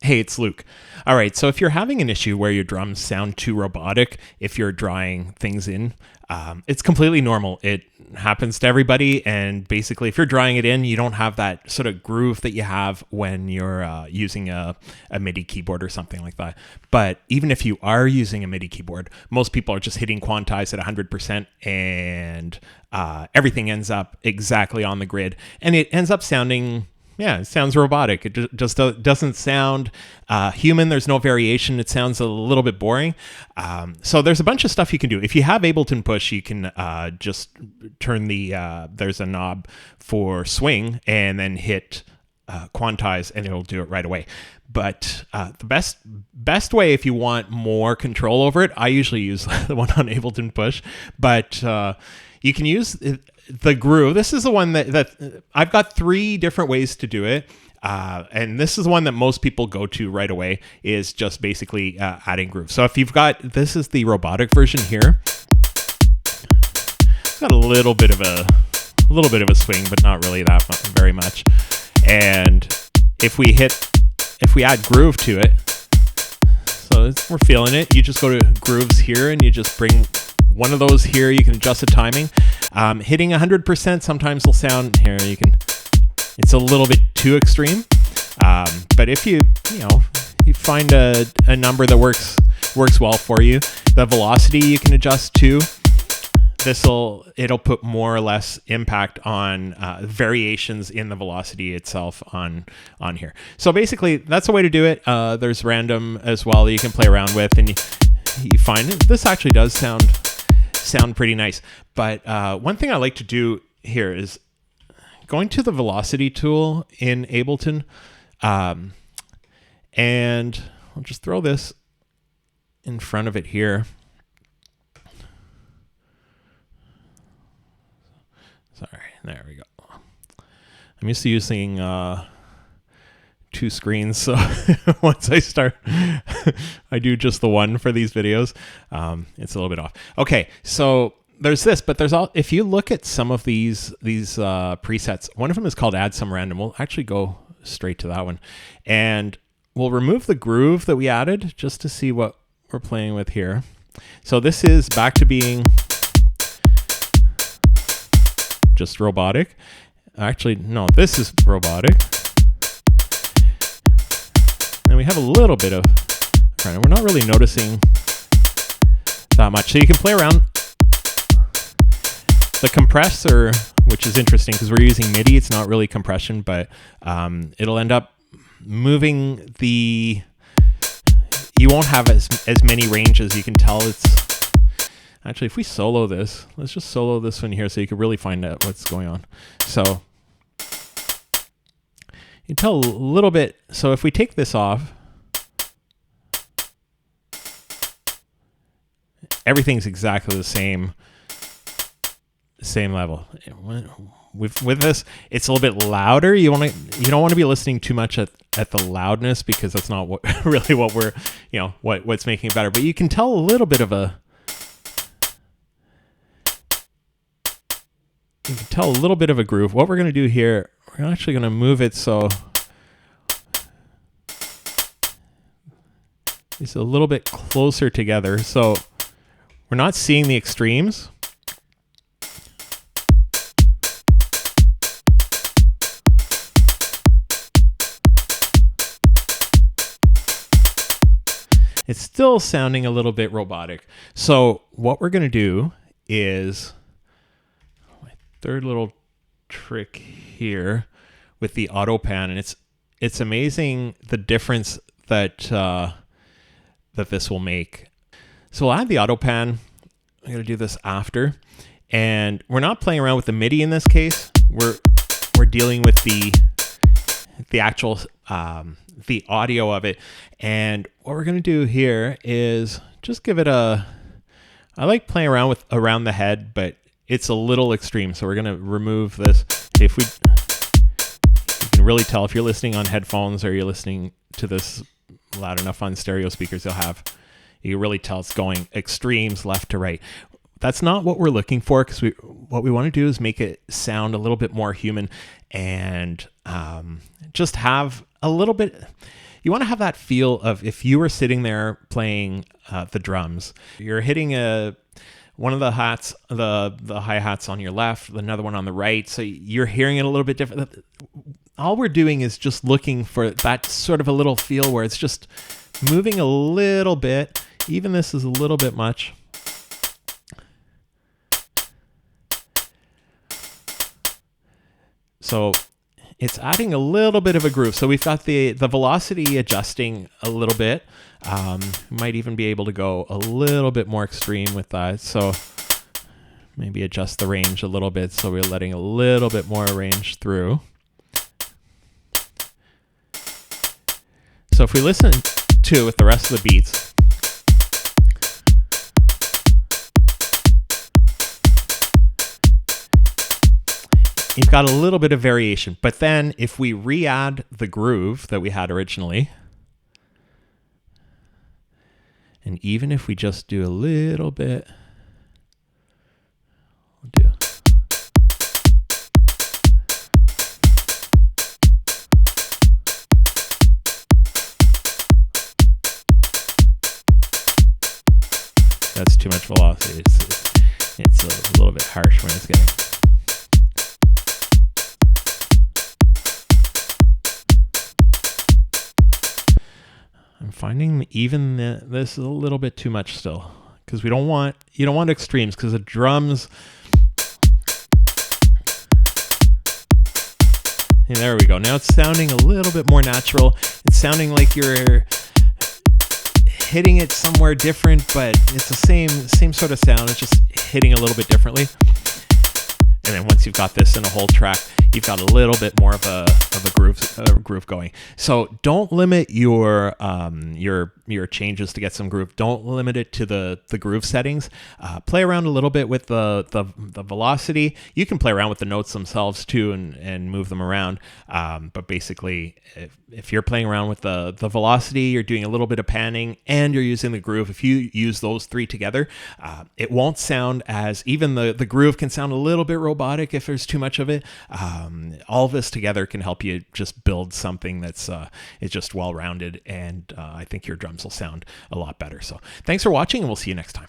Hey, it's Luke. All right, so if you're having an issue where your drums sound too robotic, if you're drawing things in, it's completely normal. It happens to everybody, and basically if you're drawing it in, you don't have that sort of groove that you have when you're using a MIDI keyboard or something like that. But even if you are using a MIDI keyboard, most people are just hitting quantize at 100%, and everything ends up exactly on the grid, and it ends up sounding... Yeah, it sounds robotic. It just doesn't sound human. There's no variation. It sounds a little bit boring. So there's a bunch of stuff you can do. If you have Ableton Push, you can just turn there's a knob for swing and then hit quantize, and it'll do it right away. But the best way, if you want more control over it, I usually use the one on Ableton Push, but you can use the groove. This is the one that I've got 3 different ways to do it. And this is the one that most people go to right away, is just basically adding groove. So if you've got, this is the robotic version here. It's got a little bit of a swing, but not really very much. And if we add groove to it, so we're feeling it, you just go to grooves here and you just bring one of those here. You can adjust the timing. Hitting 100% sometimes will sound here. It's a little bit too extreme. But if you find a number that works well for you, the velocity you can adjust too. It'll put more or less impact on variations in the velocity itself on here. So basically, that's a way to do it. There's random as well that you can play around with, and you find it. This actually does sound pretty nice. But one thing I like to do here is going to the velocity tool in Ableton, and I'll just throw this in front of it here. Sorry, there we go. I'm used to using 2 screens, so once I start, I do just the one for these videos. It's a little bit off. Okay, so there's this, but if you look at some of these presets, one of them is called Add Some Random. We'll actually go straight to that one, and we'll remove the groove that we added just to see what we're playing with here. So this is back to being just robotic. Actually, no, this is robotic. And we have a little bit of, we're not really noticing that much. So you can play around the compressor, which is interesting because we're using MIDI. It's not really compression, but it'll end up moving you won't have as many ranges. You can tell actually, if we solo this, let's just solo this one here so you can really find out what's going on. So you can tell a little bit. So if we take this off, everything's exactly the same level. With this, it's a little bit louder. You don't want to be listening too much at the loudness, because that's not really what we're, what's making it better. But you can tell a little bit of a groove. What we're going to do here, we're actually going to move it so it's a little bit closer together. So we're not seeing the extremes. It's still sounding a little bit robotic. So what we're going to do is, my third little trick here with the auto pan, and it's amazing the difference that this will make. So we'll add the auto pan. I'm going to do this after, and we're not playing around with the MIDI in this case. We're dealing with the actual the audio of it. And what we're going to do here is just give it I like playing around the head, but it's a little extreme. So we're going to remove this. You can really tell if you're listening on headphones or you're listening to this loud enough on stereo speakers, you can really tell it's going extremes left to right. That's not what we're looking for, because what we want to do is make it sound a little bit more human, and just have a little bit. you want to have that feel of if you were sitting there playing the drums, you're hitting one of the hats, the hi-hats on your left, another one on the right, so you're hearing it a little bit different. All we're doing is just looking for that sort of a little feel where it's just moving a little bit. Even this is a little bit much. So it's adding a little bit of a groove. So we've got the velocity adjusting a little bit. Might even be able to go a little bit more extreme with that. So maybe adjust the range a little bit so we're letting a little bit more range through. So if we listen to it with the rest of the beats, you've got a little bit of variation. But then if we re-add the groove that we had originally, and even if we just do a little bit, we'll do. That's too much velocity. It's a little bit harsh when it's getting. I'm finding even this is a little bit too much still, because you don't want extremes, because the drums. And there we go. Now it's sounding a little bit more natural. It's sounding like you're hitting it somewhere different, but it's the same sort of sound. It's just hitting a little bit differently. And then once you've got this in a whole track, you've got a little bit more of a groove going. So don't limit your changes to get some groove. Don't limit it to the groove settings. Play around a little bit with the velocity. You can play around with the notes themselves too and move them around. But basically, if you're playing around with the velocity, you're doing a little bit of panning, and you're using the groove. If you use those three together, it won't sound as even the groove can sound a little bit robotic if there's too much of it. All of this together can help you just build something that's is just well-rounded, and I think your drums will sound a lot better. So thanks for watching, and we'll see you next time.